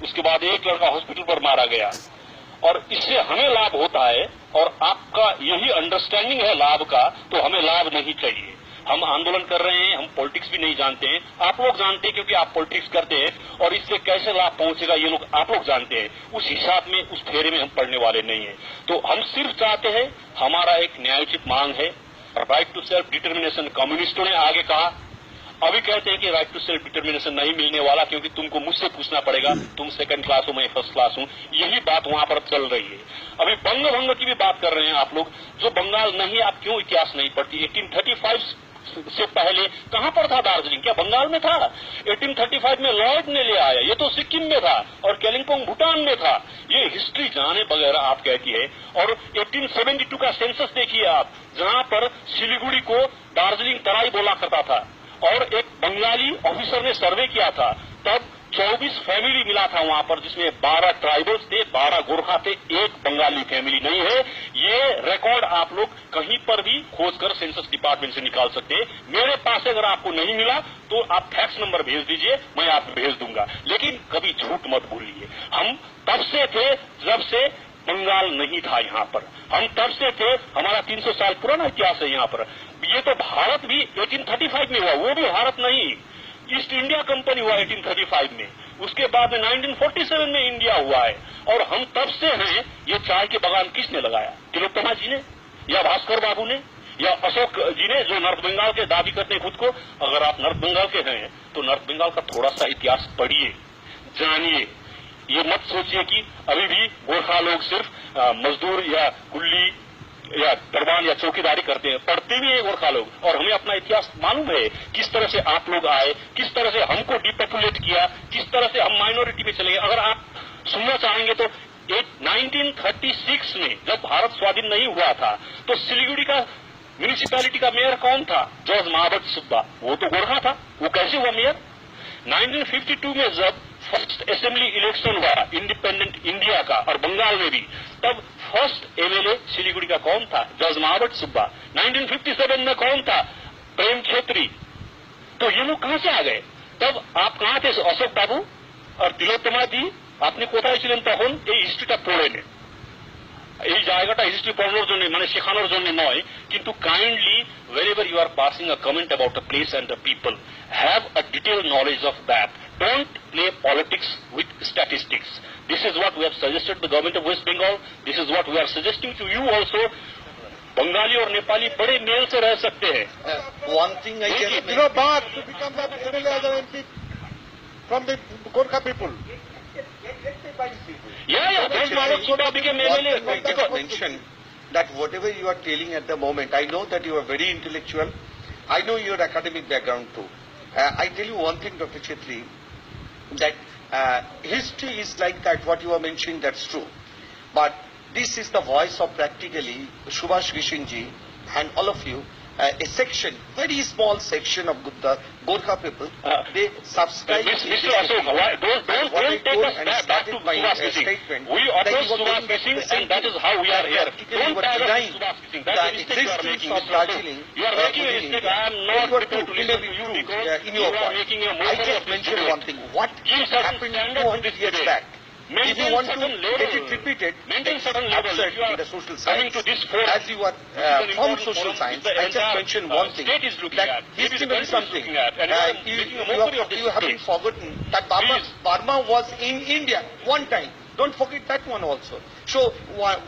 उसके बाद एक लड़का हॉस्पिटल पर मारा गया, और इससे हमें लाभ होता है और आपका यही अंडरस्टैंडिंग है लाभ का, तो हमें लाभ नहीं चाहिए। हम आंदोलन कर रहे हैं, हम पॉलिटिक्स भी नहीं जानते हैं, आप लोग जानते हैं क्योंकि आप पॉलिटिक्स करते हैं, और इससे कैसे लाभ पहुंचेगा ये लोग आप लोग जानते हैं। उस हिसाब में, उस फेरे में हम पड़ने वाले नहीं है। तो हम सिर्फ चाहते हैं, हमारा एक न्यायोचित मांग है, राइट टू सेल्फ डिटर्मिनेशन। कम्युनिस्टों ने आगे कहा, अभी कहते हैं कि राइट टू सेल्फ डिटर्मिनेशन नहीं मिलने वाला क्योंकि तुमको मुझसे पूछना पड़ेगा, तुम सेकंड क्लास हो, मैं फर्स्ट क्लास हूं। यही बात वहां पर चल रही है। अभी बंग भंग की भी बात कर रहे हैं आप लोग, जो बंगाल नहीं, आप क्यों इतिहास नहीं पढ़ती? 1835 से पहले कहां पर था दार्जिलिंग? क्या बंगाल में था? 1835 में लॉर्ड ने ले आया, ये तो सिक्किम में था, और कालिम्पोंग भूटान में था। ये हिस्ट्री जाने वगैरह आप कहती है। और 1872 का सेंसस देखिए आप, जहां पर सिलीगुड़ी को दार्जिलिंग तराई बोला करता था, और एक बंगाली ऑफिसर ने सर्वे किया था, तब 24 फैमिली मिला था वहां पर, जिसमें 12 ट्राइबल्स थे, 12 गोरखा थे, एक बंगाली फैमिली नहीं है। ये रिकॉर्ड आप लोग कहीं पर भी खोजकर सेंसस डिपार्टमेंट से निकाल सकते हैं। मेरे पास अगर आपको नहीं मिला तो आप फैक्स नंबर भेज दीजिए, मैं आपको भेज दूंगा, लेकिन कभी झूठ मत बोलिए। हम तब से थे जब से बंगाल नहीं था यहाँ पर, हम तब से थे, हमारा 300 साल पुराना इतिहास है यहाँ पर। ये तो भारत भी 1835 में हुआ, वो भी भारत नहीं, ईस्ट इंडिया कंपनी हुआ 1835 में, उसके बाद में 1947 में इंडिया हुआ है। और हम तब से हैं। ये चाय के बागान किसने लगाया? तिलोत्तमा जी ने, या भास्कर बाबू ने, या अशोक जी ने, जो नॉर्थ बंगाल के दावी करते हैं खुद को? अगर आप नॉर्थ बंगाल के हैं तो नॉर्थ बंगाल का थोड़ा सा इतिहास पढ़िए, जानिए। ये मत सोचिए कि अभी भी गोरखा लोग सिर्फ मजदूर या कुल्ली या दरबान या चौकीदारी करते हैं, पढ़ते भी है गोरखा लोग, और हमें अपना इतिहास मालूम है, किस तरह से आप लोग आए, किस तरह से हमको डिपॉपुलेट किया, किस तरह से हम माइनॉरिटी में चले गए। अगर आप सुनना चाहेंगे तो 1936 में जब भारत स्वाधीन नहीं हुआ था, तो सिलीगुड़ी का म्यूनिसिपैलिटी का मेयर कौन था? जॉर्ज महाबत सुब्बा, वो तो गोरखा था, वो कैसे हुआ मेयर? 1952 में जब फर्स्ट असेंबली इलेक्शन हुआ इंडिपेंडेंट इंडिया का, और बंगाल में भी, तब फर्स्ट एमएलए सिलीगुड़ी का कौन था? जॉर्ज महाबत सुब्बा। 1957 में कौन था? प्रेम छेत्री। तो ये लोग कहां से आ गए? तब आप कहां थे? अशोक बाबू और तिलोत्तमा जी, আপনি কোথায় ছিলেন তখন? এই হিস্ট্রিটা পড়ে নেন। এই জায়গাটা হিস্ট্রি পড়ানোর জন্য, মানে শেখানোর জন্য নয়, কিন্তু kindly wherever you are passing a comment about a place and the people, have a detailed knowledge of that. Don't play politics with statistics. This is what we have suggested to the government of West Bengal. This is what we are suggesting to you also. Bengali और नेपाली बड़े mail से रह सकते हैं। One thing I can you know, but to become the MLA as an MP from the Gorkha people. Yeah, don't Mahbub Subba became MLA. I just mentioned that whatever you are telling at the moment, I know that you are very intellectual. I know your academic background too. I tell you one thing, Dr. Chetri, that history is like that. What you are mentioning, that's true. But this is the voice of practically Subhash Gishing ji and all of you. A section, very small section of the Gorkha people, they subscribe. Mr. Ashok, don't take us back to Subhash Gishing. We oppose Subhash Gishing, and that is how we are here. Don't tie us to Subhash Gishing. That is a mistake you are making, Mr. Ashok. You are making a mistake. I am not prepared to listen to you because you are making a I mockery just of this mentioned debate. one thing. What happened 200 years back? If you Maintain want to certain get it level. repeated, Maintain that's certain level. absurd If you are in the social coming science. to this forum, As you are this is an from important social forum, science, the I just entire, mentioned one thing. state is looking That at. Maybe history the is country is something. looking at. And you are making a mockery of this You haven't debate. forgotten that Please. Burma was in India one time. Don't forget that one also. So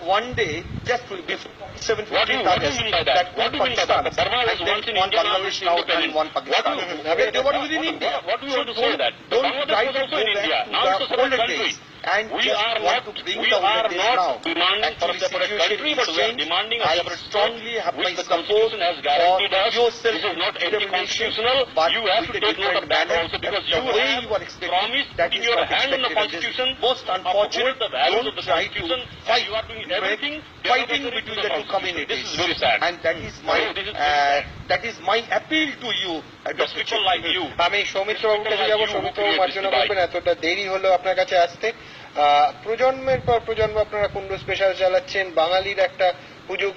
one day, just before 7th What do you mean by that? What do you mean by that? Burma was once in India, now it's independent. one Pakistan. They were within India. What do you want to say that? Don't Bangladesh try was to also go in back India. to Now it's a the separate older country. days. And We just are want not, to bring we the are older days not now. demanding for a Actually, separate situation country, is but we are changed. demanding a I separate strongly state, have my which the support Constitution has guaranteed for us. yourself. This is not determination, anti-constitutional. but You have with to a take note of different that manner. also, because The you way have you are expecting, promised that putting is your not hand on the expected. Constitution, Most unfortunate, uphold the values of don't the try to Constitution, and fight, you are doing everything fighting derogatory between to the two Constitution. communities. This is very sad. And that is my No, this is very sad. that is my appeal to you, Just people like you. আমি সৌমিত্র বাবুর কাছে যাবো। সৌমিত্র বাবু মার্জনা করবেন, এতটা দেরি হলো আপনার কাছে আসতে। প্রজন্মের পর প্রজন্ম আপনারা কুন্ডু স্পেশাল চালাচ্ছেন, বাঙালির একটা হুজুগ